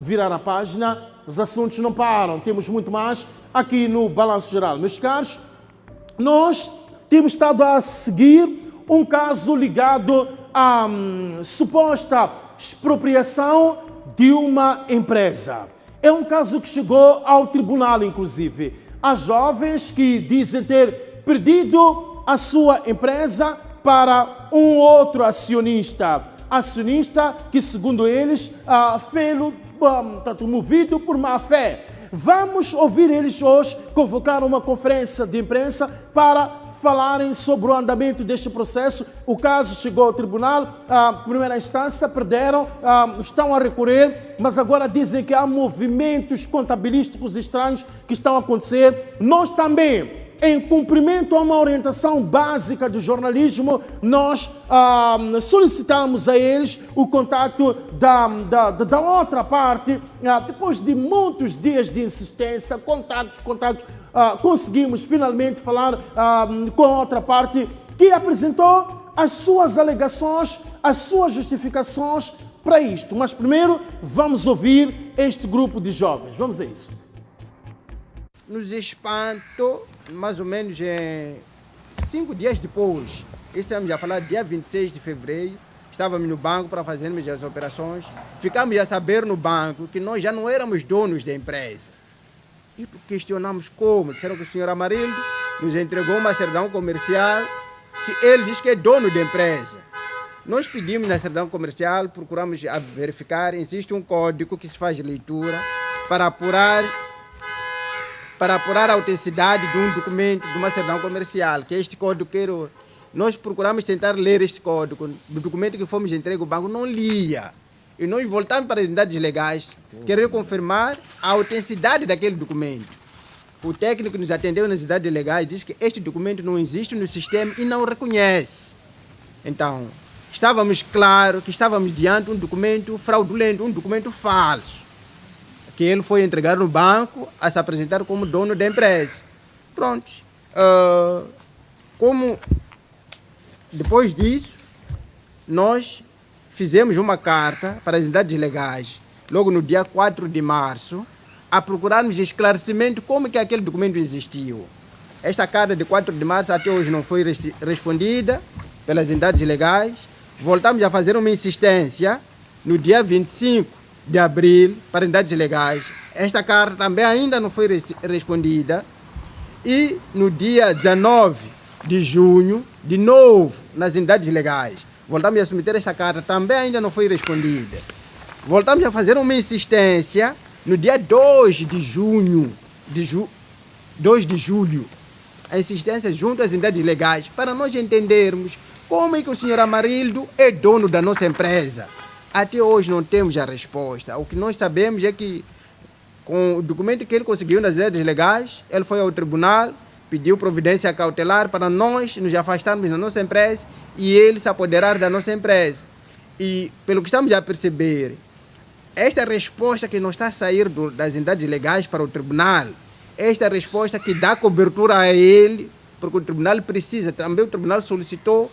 virar a página, os assuntos não param, temos muito mais aqui no Balanço Geral. Meus caros, nós temos estado a seguir um caso ligado à suposta expropriação de uma empresa. É um caso que chegou ao tribunal, inclusive. Há jovens que dizem ter perdido a sua empresa para um outro acionista que, segundo eles, fez-lo movido por má fé. Vamos ouvir eles hoje convocar uma conferência de imprensa para falarem sobre o andamento deste processo. O caso chegou ao tribunal, primeira instância, perderam, estão a recorrer, mas agora dizem que há movimentos contabilísticos estranhos que estão a acontecer. Nós também, em cumprimento a uma orientação básica do jornalismo, nós solicitamos a eles o contato da outra parte. Depois de muitos dias de insistência, contactos, conseguimos finalmente falar com a outra parte, que apresentou as suas alegações, as suas justificações para isto. Mas primeiro vamos ouvir este grupo de jovens. Vamos a isso. Nos espantou, mais ou menos 5 dias depois, estamos a falar dia 26 de fevereiro, estávamos no banco para fazermos as operações, ficamos a saber no banco que nós já não éramos donos da empresa. E questionamos como, disseram que o senhor Amarildo nos entregou uma certidão comercial que ele diz que é dono da empresa. Nós pedimos na certidão comercial, procuramos verificar, existe um código que se faz leitura para apurar a autenticidade de um documento, de uma certidão comercial, que é este código que nós procuramos tentar ler este código, do documento que fomos entregue ao banco, não lia. E nós voltamos para as entidades legais, querer confirmar a autenticidade daquele documento. O técnico que nos atendeu nas entidades legais diz que este documento não existe no sistema e não reconhece. Então, estávamos claros que estávamos diante de um documento fraudulento, um documento falso, que ele foi entregar no banco a se apresentar como dono da empresa. Pronto. Como depois disso, nós fizemos uma carta para as entidades legais, logo no dia 4 de março, a procurarmos esclarecimento como que aquele documento existiu. Esta carta de 4 de março até hoje não foi respondida pelas entidades legais. Voltamos a fazer uma insistência no dia 25 de abril para entidades legais. Esta carta também ainda não foi respondida. E no dia 19 de junho, de novo, nas entidades legais, voltamos a submeter esta carta, também ainda não foi respondida. Voltamos a fazer uma insistência no dia 2 de junho, 2 de julho, a insistência junto às entidades legais, para nós entendermos como é que o senhor Amarildo é dono da nossa empresa. Até hoje não temos a resposta. O que nós sabemos é que, com o documento que ele conseguiu nas entidades legais, ele foi ao tribunal, pediu providência cautelar para nós nos afastarmos da nossa empresa e ele se apoderar da nossa empresa. E, pelo que estamos a perceber, esta resposta que não está a sair das entidades legais para o tribunal, esta resposta que dá cobertura a ele, porque o tribunal precisa, também o tribunal solicitou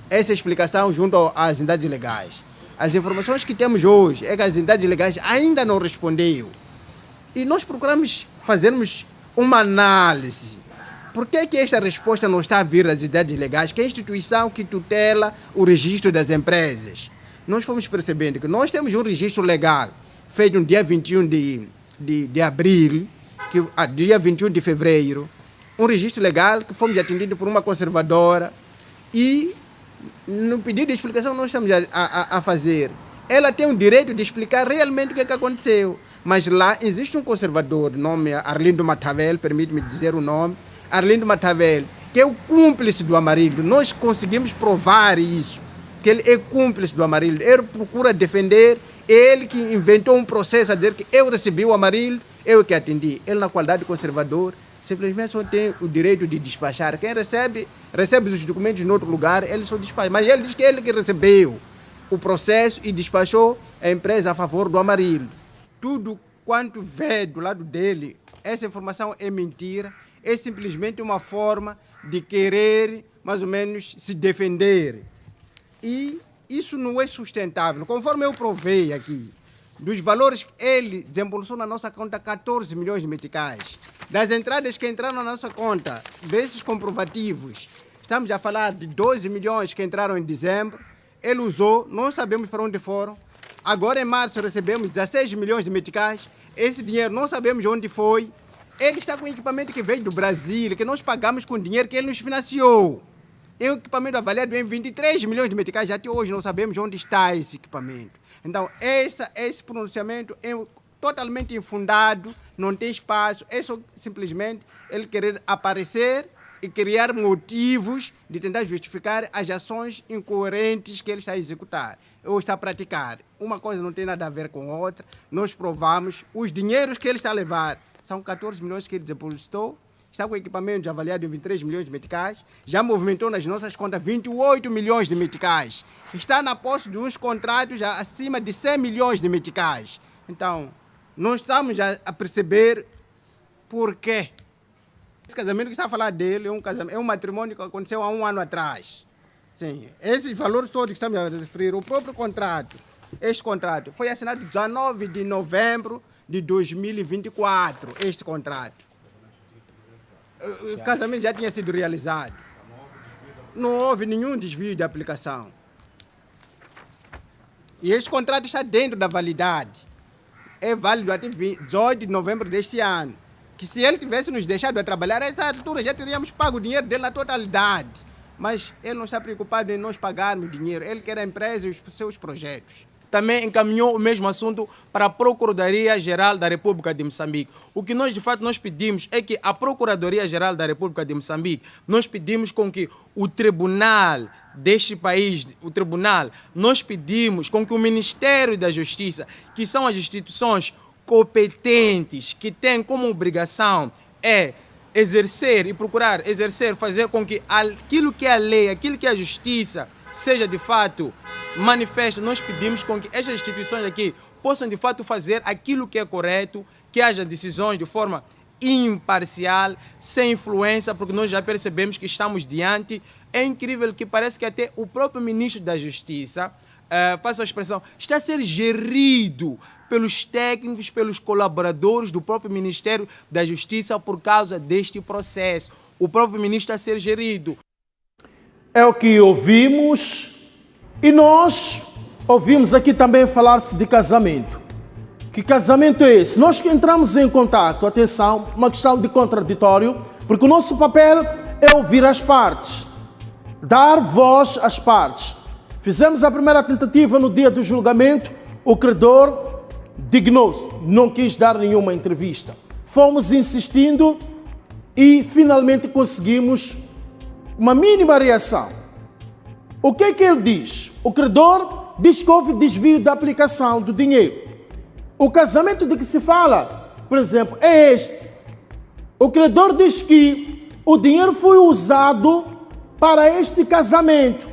essa explicação junto às entidades legais. As informações que temos hoje é que as entidades legais ainda não respondeu. E nós procuramos fazermos uma análise. Por que esta resposta não está a vir das entidades legais, que é a instituição que tutela o registro das empresas? Nós fomos percebendo que nós temos um registro legal feito no dia 21 de abril, dia 21 de fevereiro, um registro legal que fomos atendidos por uma conservadora e no pedido de explicação nós estamos a fazer. Ela tem o direito de explicar realmente o que aconteceu, mas lá existe um conservador, de nome Arlindo Matavel, permite-me dizer o nome, Arlindo Matavel, que é o cúmplice do Amarildo. Nós conseguimos provar isso, que ele é cúmplice do Amarildo. Ele procura defender, ele que inventou um processo a dizer que eu recebi o Amarildo, eu que atendi. Ele, na qualidade de conservador, simplesmente só tem o direito de despachar. Quem recebe os documentos em outro lugar, ele só despacha. Mas ele diz que ele que recebeu o processo e despachou a empresa a favor do Amarildo. Tudo quanto vê do lado dele, essa informação é mentira, é simplesmente uma forma de querer, mais ou menos, se defender. E isso não é sustentável. Conforme eu provei aqui, dos valores que ele desembolsou na nossa conta, 14 milhões de meticais. Das entradas que entraram na nossa conta, desses comprovativos, estamos a falar de 12 milhões que entraram em dezembro. Ele usou, não sabemos para onde foram. Agora em março recebemos 16 milhões de meticais. Esse dinheiro não sabemos onde foi. Ele está com equipamento que veio do Brasil, que nós pagamos com dinheiro que ele nos financiou. É um equipamento avaliado em 23 milhões de meticais. Até hoje não sabemos onde está esse equipamento. Então, esse pronunciamento é totalmente infundado, não tem espaço. É só simplesmente ele querer aparecer e criar motivos de tentar justificar as ações incoerentes que ele está a executar ou está a praticar. Uma coisa não tem nada a ver com outra. Nós provamos os dinheiros que ele está a levar. São 14 milhões que ele depositou. Está com equipamento avaliado em 23 milhões de meticais. Já movimentou nas nossas contas 28 milhões de meticais. Está na posse de uns contratos acima de 100 milhões de meticais. Então, nós estamos a perceber por quê. Esse casamento que está a falar dele é um matrimônio que aconteceu há 1 ano atrás. Sim, esses valores todos que estamos a referir, o próprio contrato, este contrato, foi assinado 19 de novembro de 2024, este contrato. O casamento já tinha sido realizado. Não houve nenhum desvio de aplicação. E este contrato está dentro da validade. É válido até 18 de novembro deste ano. Que se ele tivesse nos deixado a trabalhar, a essa altura já teríamos pago o dinheiro dele na totalidade. Mas ele não está preocupado em nós pagarmos dinheiro. Ele quer a empresa e os seus projetos. Também encaminhou o mesmo assunto para a Procuradoria-Geral da República de Moçambique. O que nós, de fato, nós pedimos é que a Procuradoria-Geral da República de Moçambique, nós pedimos com que o tribunal deste país, nós pedimos com que o Ministério da Justiça, que são as instituições competentes, que têm como obrigação exercer e procurar exercer, fazer com que aquilo que é a lei, aquilo que é a justiça, seja de fato manifesta. Nós pedimos com que estas instituições aqui possam de fato fazer aquilo que é correto, que haja decisões de forma imparcial, sem influência, porque nós já percebemos que estamos diante. É incrível que parece que até o próprio ministro da Justiça, passa a expressão, está a ser gerido pelos técnicos, pelos colaboradores do próprio Ministério da Justiça por causa deste processo. O próprio ministro está a ser gerido. É o que ouvimos. E nós ouvimos aqui também falar-se de casamento. Que casamento é esse? Nós entramos em contato, atenção, uma questão de contraditório, porque o nosso papel é ouvir as partes, dar voz às partes. Fizemos a primeira tentativa no dia do julgamento, o credor dignou-se, não quis dar nenhuma entrevista. Fomos insistindo e finalmente conseguimos uma mínima reação. O que é que ele diz? O credor diz que houve desvio da aplicação do dinheiro. O casamento de que se fala, por exemplo, é este. O credor diz que o dinheiro foi usado para este casamento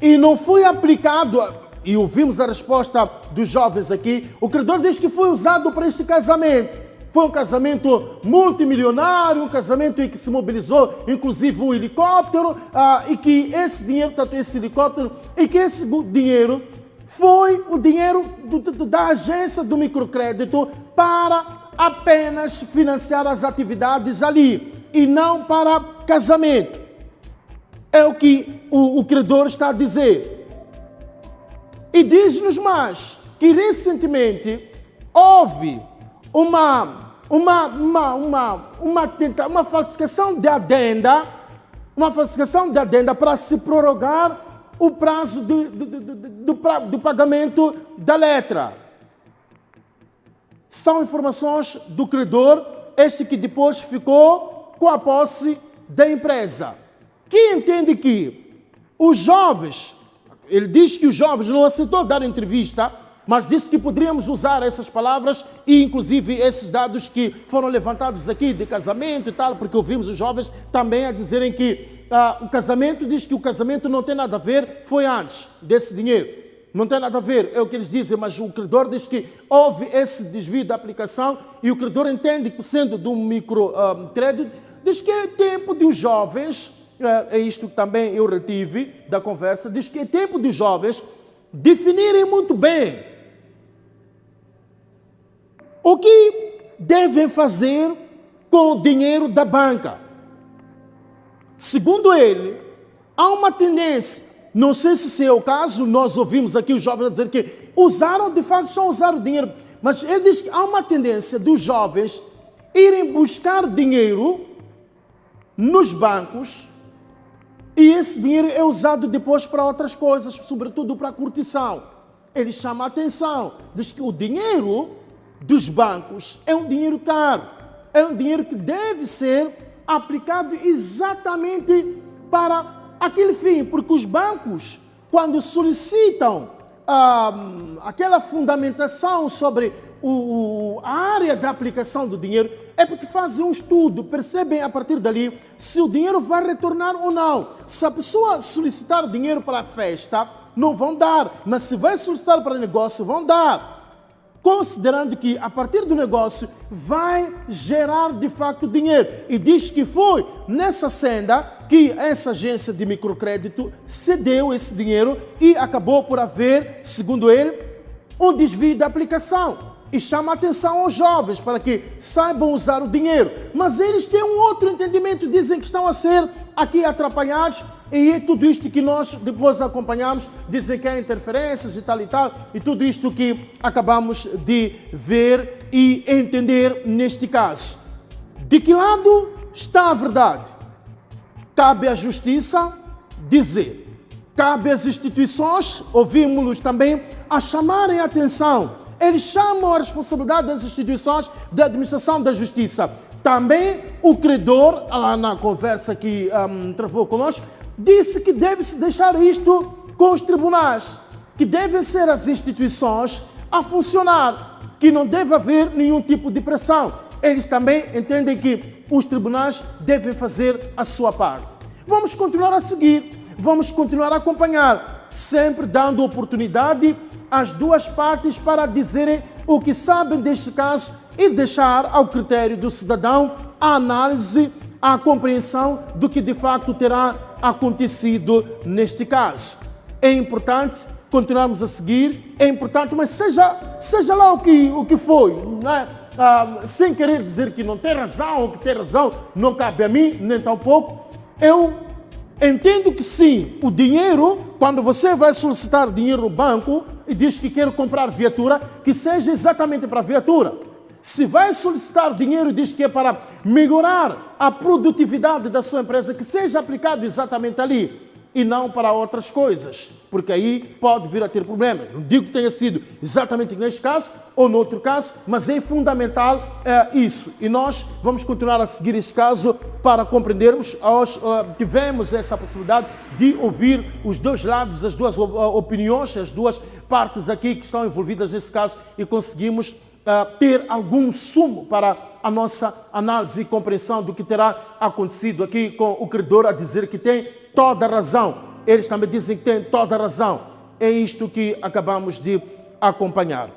e não foi aplicado, e ouvimos a resposta dos jovens aqui, o credor diz que foi usado para este casamento. Foi um casamento multimilionário, um casamento em que se mobilizou inclusive um helicóptero, e que esse dinheiro, tanto esse helicóptero, e que esse dinheiro foi o dinheiro da agência do microcrédito para apenas financiar as atividades ali e não para casamento. É o que o credor está a dizer. E diz-nos mais que recentemente houve uma falsificação de adenda, para se prorrogar o prazo do pagamento da letra. São informações do credor, este que depois ficou com a posse da empresa, que entende que os jovens, ele diz que os jovens não aceitou dar entrevista, mas disse que poderíamos usar essas palavras e inclusive esses dados que foram levantados aqui de casamento e tal, porque ouvimos os jovens também a dizerem que o casamento, diz que o casamento não tem nada a ver, foi antes desse dinheiro. Não tem nada a ver, é o que eles dizem, mas o credor diz que houve esse desvio da aplicação e o credor entende que, sendo de um microcrédito, diz que é tempo de os jovens, é isto que também eu retive da conversa, diz que é tempo de os jovens definirem muito bem O que devem fazer com o dinheiro da banca? Segundo ele, há uma tendência, não sei se é o caso, nós ouvimos aqui os jovens dizer que usaram, de facto, só usaram o dinheiro, mas ele diz que há uma tendência dos jovens irem buscar dinheiro nos bancos e esse dinheiro é usado depois para outras coisas, sobretudo para a curtição. Ele chama a atenção, diz que o dinheiro dos bancos é um dinheiro caro, é um dinheiro que deve ser aplicado exatamente para aquele fim, porque os bancos, quando solicitam aquela fundamentação sobre a área da aplicação do dinheiro, é porque fazem um estudo, percebem a partir dali se o dinheiro vai retornar ou não. Se a pessoa solicitar dinheiro para a festa, não vão dar, mas se vai solicitar para negócio, vão dar. Considerando que a partir do negócio vai gerar de facto dinheiro. E diz que foi nessa senda que essa agência de microcrédito cedeu esse dinheiro e acabou por haver, segundo ele, um desvio da aplicação. E chama a atenção aos jovens para que saibam usar o dinheiro. Mas eles têm um outro entendimento, dizem que estão a ser aqui atrapalhados, e é tudo isto que nós depois acompanhamos, dizem que há interferências e tal, e tudo isto que acabamos de ver e entender neste caso. De que lado está a verdade? Cabe à justiça dizer, cabe às instituições, ouvimos-los também, a chamarem a atenção. Eles chamam a responsabilidade das instituições da administração da justiça. Também o credor, lá na conversa que travou conosco, disse que deve-se deixar isto com os tribunais, que devem ser as instituições a funcionar, que não deve haver nenhum tipo de pressão. Eles também entendem que os tribunais devem fazer a sua parte. Vamos continuar a seguir, vamos continuar a acompanhar, sempre dando oportunidade às duas partes para dizerem o que sabem deste caso e deixar ao critério do cidadão a análise, a compreensão do que de facto terá acontecido neste caso. É importante continuarmos a seguir, é importante, mas seja lá o que foi, não é? Sem querer dizer que não tem razão ou que tem razão, não cabe a mim, nem tampouco. Eu entendo que sim, o dinheiro, quando você vai solicitar dinheiro no banco e diz que quer comprar viatura, que seja exatamente para a viatura. Se vai solicitar dinheiro e diz que é para melhorar a produtividade da sua empresa, que seja aplicado exatamente ali e não para outras coisas, porque aí pode vir a ter problema. Não digo que tenha sido exatamente neste caso ou no outro caso, mas é fundamental isso. E nós vamos continuar a seguir este caso para compreendermos. Tivemos essa possibilidade de ouvir os dois lados, as duas opiniões, as duas partes aqui que estão envolvidas nesse caso e conseguimos ter algum sumo para a nossa análise e compreensão do que terá acontecido aqui com o credor a dizer que tem toda a razão. Eles também dizem que têm toda a razão. É isto que acabamos de acompanhar.